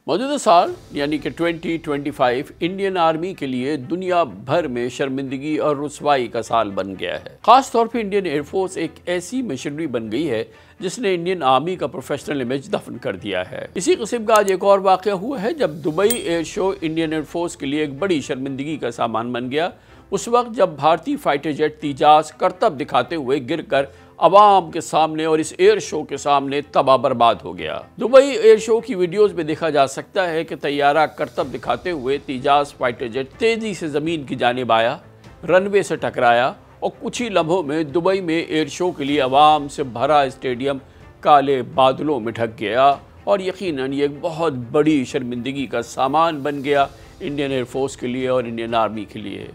मौजूदा साल यानी कि 2025 इंडियन आर्मी के लिए दुनिया भर में शर्मिंदगी और रुसवाई का साल बन गया है। खास तौर पे इंडियन एयरफोर्स एक ऐसी मशीनरी बन गई है जिसने इंडियन आर्मी का प्रोफेशनल इमेज दफन कर दिया है। इसी किस्म का आज एक और वाक़या हुआ है जब Dubai air show Indian air force के लिए एक बड़ी शर्मिंदगी का सामान बन गया। उस वक्त जब भारतीय फाइटर जेट तेजास करतब दिखाते हुए गिरकर अवाम के सामने और इस एयर शो के सामने तबाह बर्बाद हो गया। दुबई एयर शो की वीडियोस में देखा जा सकता है कि तैयारा करतब दिखाते हुए तेजास फाइटर जेट तेजी से जमीन की जानिब आया, रनवे से टकराया और कुछ ही लम्हों में दुबई में एयर शो के लिए अवाम से भरा स्टेडियम काले बादलों में ढक गया और यकीनन ये एक बहुत बड़ी शर्मिंदगी का सामान बन गया इंडियन एयरफोर्स के लिए और इंडियन आर्मी के लिए।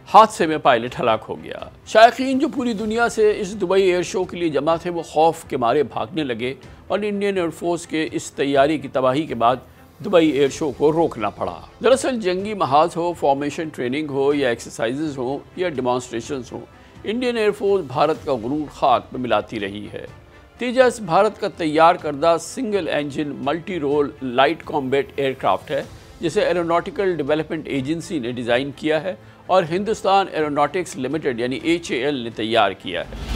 हादसे में पायलट हलाक हो गया। शायकीन जो पूरी दुनिया से इस दुबई एयर शो के लिए जमा थे वो खौफ के मारे भागने लगे और इंडियन एयरफोर्स के इस तैयारी की तबाही के बाद दुबई एयर शो को रोकना पड़ा। दरअसल जंगी महाज हो, फॉर्मेशन ट्रेनिंग हो या एक्सरसाइजेज हो या डिमॉन्स्ट्रेशंस हो, इंडियन एयरफोर्स भारत का गुरूर खाक में मिलाती रही है। तेजस भारत का तैयार करदा single engine multi role light combat aircraft है जिसे एरोनॉटिकल डेवलपमेंट एजेंसी ने डिज़ाइन किया है और हिंदुस्तान एरोनॉटिक्स लिमिटेड यानी HAL ने तैयार किया है।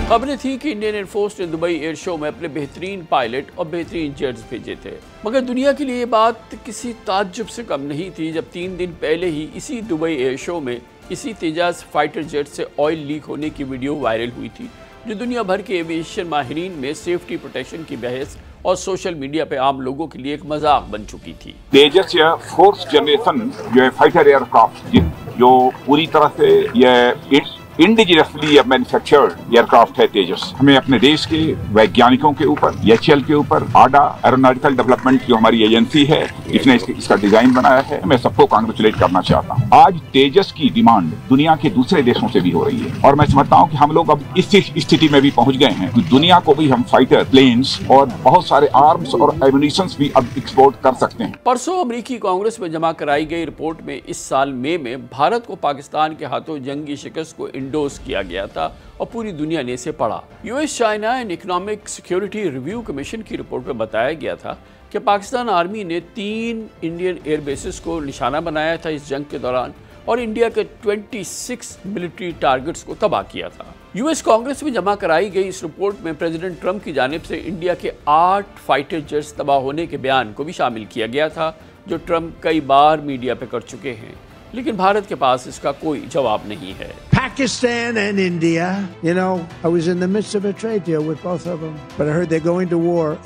खबरें थी कि इंडियन एयरफोर्स ने दुबई एयर शो में अपने बेहतरीन पायलट और बेहतरीन जेट्स भेजे थे, मगर दुनिया के लिए ये बात किसी ताज्जुब से कम नहीं थी जब 3 दिन पहले ही इसी दुबई एयर शो में इसी तेजास फाइटर जेट से ऑयल लीक होने की वीडियो वायरल हुई थी जो दुनिया भर के एविएशन माहिरीन में सेफ्टी प्रोटेक्शन की बहस और सोशल मीडिया पे आम लोगों के लिए एक मजाक बन चुकी थी। तेजस या फोर्थ जनरेशन जो है फाइटर एयरक्राफ्ट जो पूरी तरह से ये इंडिजिनसली मैन्युफैक्चर्ड एयरक्राफ्ट है तेजस। हमें अपने देश के वैज्ञानिकों के ऊपर, HAL के ऊपर, आडा एरोनॉटिकल डेवलपमेंट जो हमारी एजेंसी है इसने इसका डिजाइन बनाया है, मैं सबको कांग्रेचुलेट करना चाहता हूँ। आज तेजस की डिमांड दुनिया के दूसरे देशों से भी हो रही है और मैं समझता हूँ कि हम लोग अब इस स्थिति में भी पहुंच गए हैं कि दुनिया को भी हम फाइटर प्लेन्स और बहुत सारे आर्म्स और एमुनिशंस भी अब एक्सपोर्ट कर सकते हैं। परसों अमेरिकी कांग्रेस में जमा कराई गई रिपोर्ट में इस साल मई में भारत को पाकिस्तान के हाथों जंगी शिकस्त को इंडोर्स किया गया था और पूरी दुनिया ने इसे पढ़ा। US China and economic security review commission की रिपोर्ट में बताया गया था कि पाकिस्तान आर्मी ने 3 इंडियन एयर बेसिस को निशाना बनाया था इस जंग के दौरान और इंडिया के 26 मिलिट्री टारगेट्स को तबाह किया था। US कांग्रेस में जमा कराई गई इस रिपोर्ट में प्रेसिडेंट ट्रंप की जानिब से इंडिया के 8 फाइटर जेट्स तबाह होने के बयान को भी शामिल किया गया था जो ट्रंप कई बार मीडिया पे कर चुके हैं, लेकिन भारत के पास इसका कोई जवाब नहीं है। Pakistan and India, you know, I was in the midst of a trade deal with both of them, but I heard they're going to war.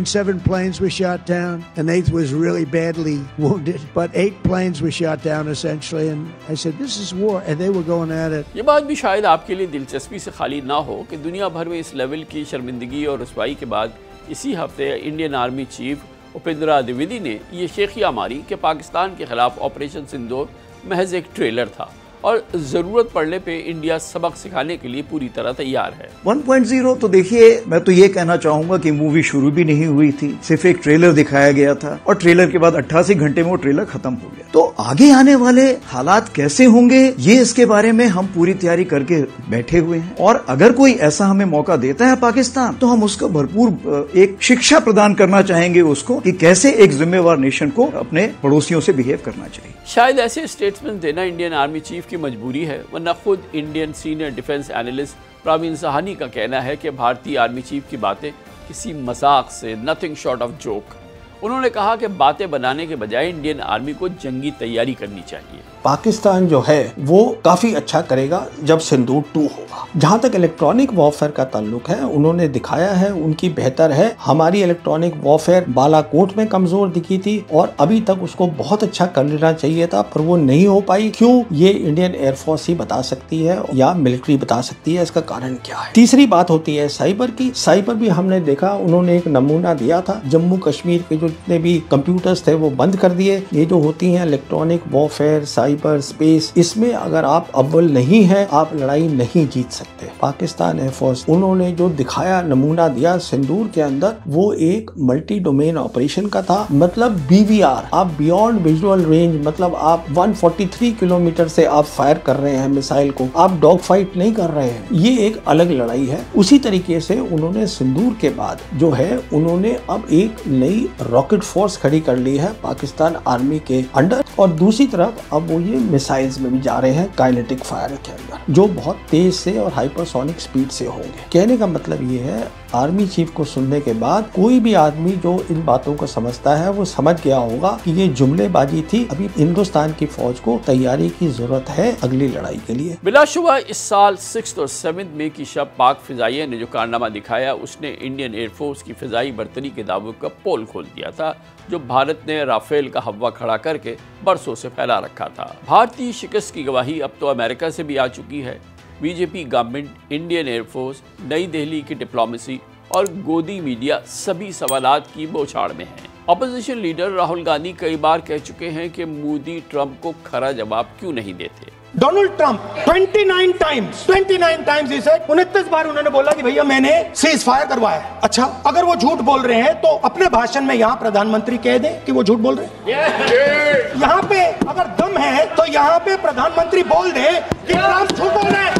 7 planes were shot down, and 8th was really badly wounded, but 8 planes were shot down essentially, and I said, this is war, and they were going at it. ये बात भी शायद आपके लिए दिलचस्पी से खाली ना हो कि दुनिया भर में इस लेवल की शर्मिंदगी और रुसवाई के बाद इसी हफ्ते Indian army chief Upendra Dwivedi ने ये शेखिया मारी कि पाकिस्तान के खिलाफ ऑपरेशन सिंदूर महज एक ट्रेलर था और जरूरत पड़ने पे इंडिया सबक सिखाने के लिए पूरी तरह तैयार है। 1.0 तो देखिए, मैं तो ये कहना चाहूंगा कि मूवी शुरू भी नहीं हुई थी, सिर्फ एक ट्रेलर दिखाया गया था और ट्रेलर के बाद 88 घंटे में वो ट्रेलर खत्म हो गया। तो आगे आने वाले हालात कैसे होंगे ये इसके बारे में हम पूरी तैयारी करके बैठे हुए हैं और अगर कोई ऐसा हमें मौका देता है पाकिस्तान तो हम उसको भरपूर एक शिक्षा प्रदान करना चाहेंगे उसको कि कैसे एक जिम्मेवार नेशन को अपने पड़ोसियों से बिहेव करना चाहिए। शायद ऐसे स्टेटमेंट देना इंडियन आर्मी चीफ की मजबूरी है, वरना खुद Indian senior defence analyst Praveen Sawhney का कहना है कि भारतीय आर्मी चीफ की बातें किसी मजाक से नथिंग शॉर्ट ऑफ जोक। उन्होंने कहा कि बातें बनाने के बजाय इंडियन आर्मी को जंगी तैयारी करनी चाहिए। पाकिस्तान जो है वो काफ़ी अच्छा करेगा जब सिंदूर 2 होगा। जहाँ तक इलेक्ट्रॉनिक वॉरफेयर का ताल्लुक है, उन्होंने दिखाया है उनकी बेहतर है। हमारी इलेक्ट्रॉनिक वॉरफेयर बालाकोट में कमज़ोर दिखी थी और अभी तक उसको बहुत अच्छा कर लेना चाहिए था, पर वो नहीं हो पाई। क्यों? ये इंडियन एयरफोर्स ही बता सकती है या मिलिट्री बता सकती है, इसका कारण क्या है। तीसरी बात होती है साइबर की। साइबर भी हमने देखा, उन्होंने एक नमूना दिया था, जम्मू कश्मीर के जो जितने भी कंप्यूटर्स थे वो बंद कर दिए। ये जो होती है इलेक्ट्रॉनिक वॉरफेयर, साइबर स्पेस, इसमें अगर आप अव्वल नहीं है, आप लड़ाई नहीं जीत सकते। पाकिस्तान एयरफोर्स उन्होंने जो दिखाया, नमूना दिया सिंदूर के अंदर, वो एक मल्टी डोमेन ऑपरेशन का था। मतलब BVR, आप बियॉन्ड विजुअल रेंज, मतलब आप 143 किलोमीटर से आप फायर कर रहे हैं मिसाइल को, आप डॉग फाइट नहीं कर रहे हैं। ये एक अलग लड़ाई है। उसी तरीके से उन्होंने सिंदूर के बाद जो है, उन्होंने अब एक नई रॉकेट फोर्स खड़ी कर ली है पाकिस्तान आर्मी के अंडर, और दूसरी तरफ अब वो ये मिसाइल्स में भी जा रहे हैं काइनेटिक फायर के अंदर, जो बहुत तेज से और हाइपरसोनिक स्पीड से होंगे। कहने का मतलब ये है, आर्मी चीफ को सुनने के बाद कोई भी आदमी जो इन बातों को समझता है वो समझ गया होगा कि ये जुमलेबाजी थी। अभी हिंदुस्तान की फौज को तैयारी की जरूरत है अगली लड़ाई के लिए। बिलाशुबा इस साल 6th और 7th मई की शब पाक फिजाइया ने जो कारनामा दिखाया, उसने इंडियन एयरफोर्स की फिजाई बर्तरी के दावों का पोल खोल दिया था, जो भारत ने राफेल का हवा खड़ा करके बरसों से फैला रखा था। भारतीय शिकस्त की गवाही अब तो अमेरिका से भी आ चुकी है। बीजेपी गवर्नमेंट, इंडियन एयरफोर्स, नई दिल्ली की डिप्लोमेसी और गोदी मीडिया सभी सवालात की बौछार में है। ऑपोजिशन लीडर राहुल गांधी कई बार कह चुके हैं कि मोदी ट्रंप को खरा जवाब क्यों नहीं देते। Donald Trump 29 times he said, 29 बार उन्होंने बोला कि भैया मैंने सीज फायर करवाया। अच्छा, अगर वो झूठ बोल रहे हैं तो अपने भाषण में यहाँ प्रधानमंत्री कह दें कि वो झूठ बोल रहे हैं। यहाँ पे अगर दम है तो यहाँ पे प्रधानमंत्री बोल दे कि ट्रंप झूठ बोल रहे हैं।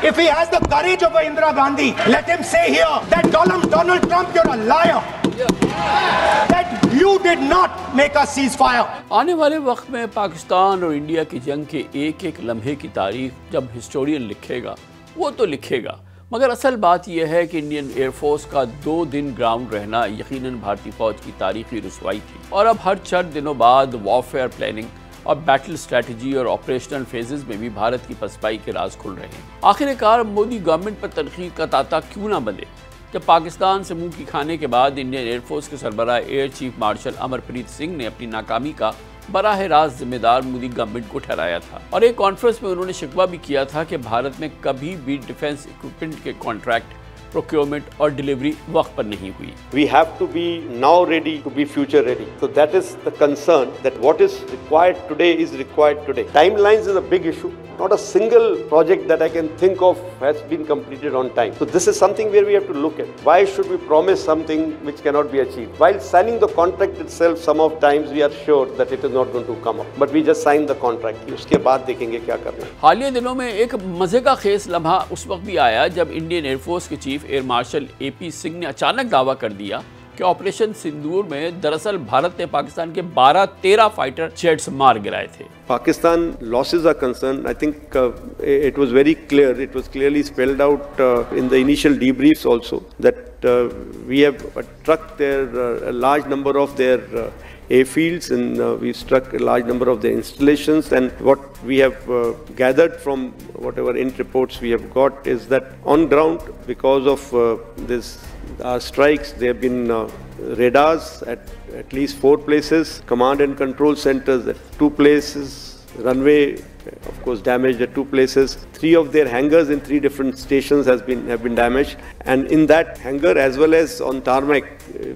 If he has the courage of Indira Gandhi, let him say here that Donald Trump, you're a liar. That you did not make a ceasefire. आने वाले वक्त में पाकिस्तान और इंडिया की जंग के एक एक लम्हे की तारीख जब हिस्टोरियन लिखेगा, वो तो लिखेगा, मगर असल बात यह है कि इंडियन एयरफोर्स का 2 दिन ग्राउंड रहना यकीनन भारतीय फौज की तारीखी रुसवाई थी। और अब हर 4 दिनों बाद वॉरफेयर प्लानिंग और बैटल स्ट्रेटजी और ऑपरेशनल फेजेस में भी भारत की पसपाई के राज खुल रहे हैं। आखिरकार मोदी गवर्नमेंट पर तनकीद का तांता क्यों ना बंधे, जब पाकिस्तान से मुंह की खाने के बाद इंडियन एयरफोर्स के सरबराह air chief marshal Amarpreet Singh ने अपनी नाकामी का बराह रास्त जिम्मेदार मोदी गवर्नमेंट को ठहराया था। और एक कॉन्फ्रेंस में उन्होंने शिकवा भी किया था कि भारत में कभी भी डिफेंस इक्विपमेंट के कॉन्ट्रैक्ट, प्रोक्योरमेंट और डिलीवरी वक्त पर नहीं हुई। We have to be now ready to be future ready. So that is the concern, that what is required today is required today. Timelines is a big issue. Not a single project that I can think of has been completed on time. So this is something where we have to look at. Why should we promise something which cannot be achieved? While signing the contract itself, some of times we are sure that it is not going to come up. But we just sign the contract. उसके बाद देखेंगे क्या करना है। हालिया दिनों में एक मजे का खेस लम्हा उस वक्त भी आया जब इंडियन एयरफोर्स के chief air marshal AP Singh ने अचानक दावा कर दिया कि ऑपरेशन सिंदूर में दरअसल भारत ने पाकिस्तान के 12-13 फाइटर जेट्स मार गिराए थे। Pakistan losses are concerned. I think it was very clear. It was clearly spelled out in the initial debriefs also that we have struck a large number of their airfields, and we struck a large number of their installations. And what we have gathered from whatever int reports we have got is that on ground, because of this strikes, there have been radars at least 4 places, command and control centers at 2 places, runway of course damaged at 2 places, 3 of their hangars in 3 different stations have been damaged, and in that hangar as well as on tarmac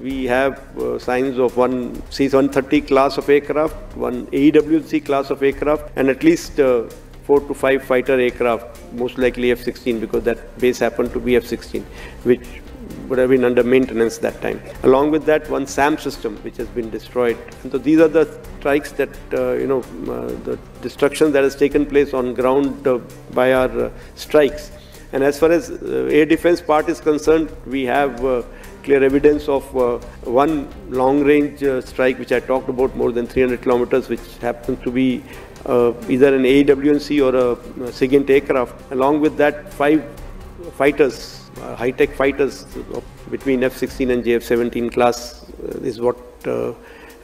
we have signs of one C-130 class of aircraft, one AEW&C class of aircraft, and at least 4 to 5 fighter aircraft, most likely F-16, because that base happened to be F-16, which would have been under maintenance that time. Along with that, one SAM system which has been destroyed. And so these are the strikes that, the destruction that has taken place on ground by our strikes. And as far as air defense part is concerned, we have clear evidence of one long-range strike which I talked about, more than 300 kilometers, which happens to be either an AEW&C or a SIGINT aircraft. Along with that, 5 fighters, high-tech fighters between F-16 and JF-17 class is what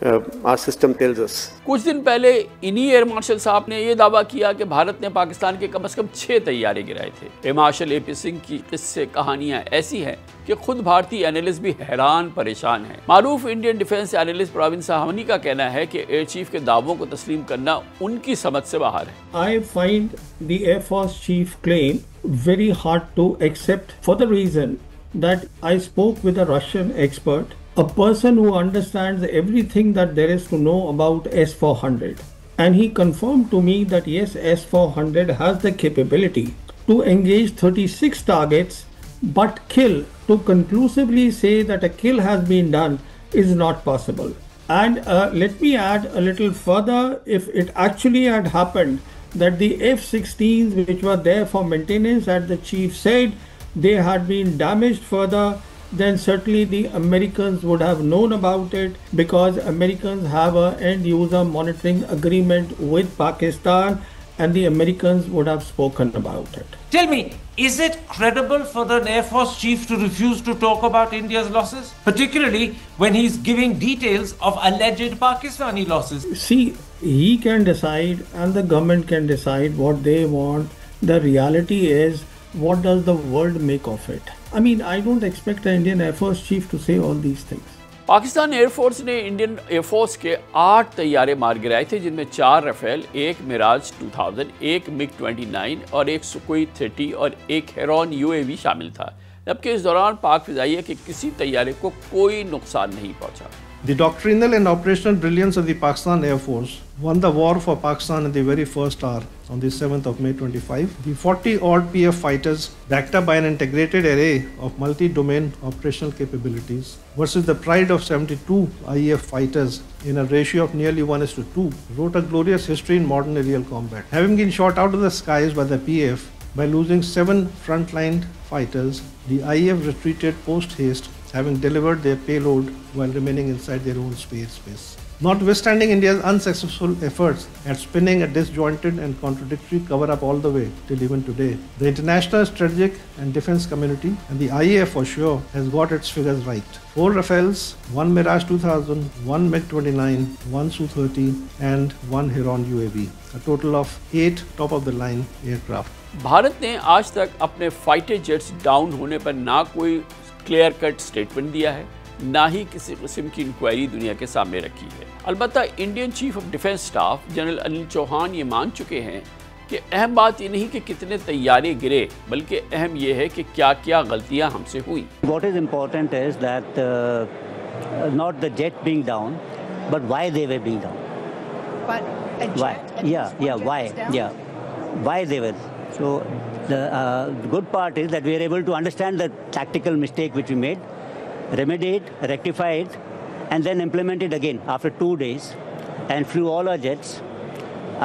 our system tells us. कुछ दिन पहले इन्हीं air marshal साहब ने यह दावा किया कि भारत ने पाकिस्तान के कम से कम 6 तैयारे गिराए थे। एयर मार्शल एपी सिंह की किस्से कहानियां ऐसी हैं कि खुद भारतीय एनालिस्ट भी हैरान परेशान हैं। मारूफ Indian defence analyst Pravin Sawhney का कहना है कि एयर चीफ के दावों को तस्लीम करना उनकी समझ से बाहर है। I find the Air Force Chief claim very hard to accept for the reason that I spoke with a Russian expert, a person who understands everything that there is to know about S-400. And he confirmed to me that yes, S-400 has the capability to engage 36 targets, but kill, to conclusively say that a kill has been done is not possible. And let me add a little further, if it actually had happened that the F-16s which were there for maintenance, as the chief said, they had been damaged further, then certainly the Americans would have known about it, because Americans have a end user monitoring agreement with Pakistan, and the Americans would have spoken about it. Tell me, is it credible for the Air Force Chief to refuse to talk about India's losses? Particularly when he's giving details of alleged Pakistani losses. See, he can decide and the government can decide what they want. The reality is, what does the world make of it? I mean, I don't expect an Indian Air Force Chief to say all these things. Pakistan air force ने Indian air force के 8 तैयारे मार गिराए थे, जिनमें 4 Rafale, 1 Miraj 2000, 1 MiG-29 और 1 सुकोई 30 और 1 heron UAV शामिल था, जबकि इस दौरान पाक फिजाइया के किसी तैयारे को कोई नुकसान नहीं पहुंचा। The doctrinal and operational brilliance of the Pakistan Air Force won the war for Pakistan in the very first hour on the 7th of May 25. The 40-odd PF fighters, backed up by an integrated array of multi-domain operational capabilities, versus the pride of 72 IEF fighters in a ratio of nearly 1:2, wrote a glorious history in modern aerial combat. Having been shot out of the skies by the PF by losing 7 frontline fighters, the IEF retreated post-haste, having delivered their payload while remaining inside their own space. Notwithstanding India's unsuccessful efforts at spinning a disjointed and contradictory cover-up all the way till even today, the international strategic and defense community, and the IAF for sure, has got its figures right. 4 Rafales, 1 Mirage 2000, 1 MiG-29, 1 Su-30 and 1 Heron UAV, a total of 8 top-of-the-line aircraft. Bharat ने आज तक अपने fighter jets down होने पर ना कोई clear cut statement दिया है, ना ही किसी किस्म की इंक्वायरी दुनिया के सामने रखी है। अलबत्ता Indian chief of defence staff general Anil Chauhan ये मान चुके हैं कि अहम बात ये नहीं कि कितने तैयारे गिरे, बल्कि अहम ये है कि क्या क्या गलतियां हमसे हुई। What is important is that not the jet being down, but why they were being down. But a jet, why? Why they were. So the good part is that we are able to understand the tactical mistake which we made, remedy it, rectify it, and then implement it again after 2 days, and flew all our jets,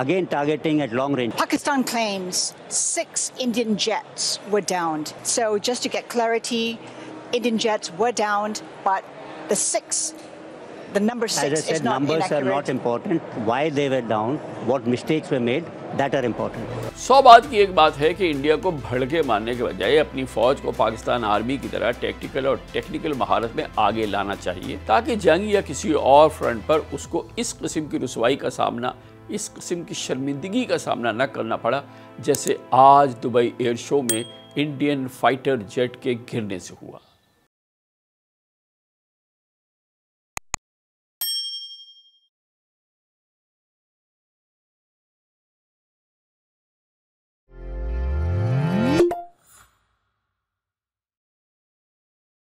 again targeting at long range. Pakistan claims 6 Indian jets were downed. So just to get clarity, Indian jets were downed, but the number 6 As I said, is not numbers inaccurate. are not important. Why they were down, what mistakes were made, that are important. 100 बात की एक बात है कि India को भड़के मारने के बजाय अपनी फौज को पाकिस्तान आर्मी की तरह टैक्टिकल और टेक्निकल महारत में आगे लाना चाहिए, ताकि जंग या किसी और फ्रंट पर उसको इस किस्म की रुसवाई का सामना, इस किस्म की शर्मिंदगी का सामना न करना पड़ा, जैसे आज दुबई एयर शो में इंडियन फाइटर जेट के गिरने से हुआ।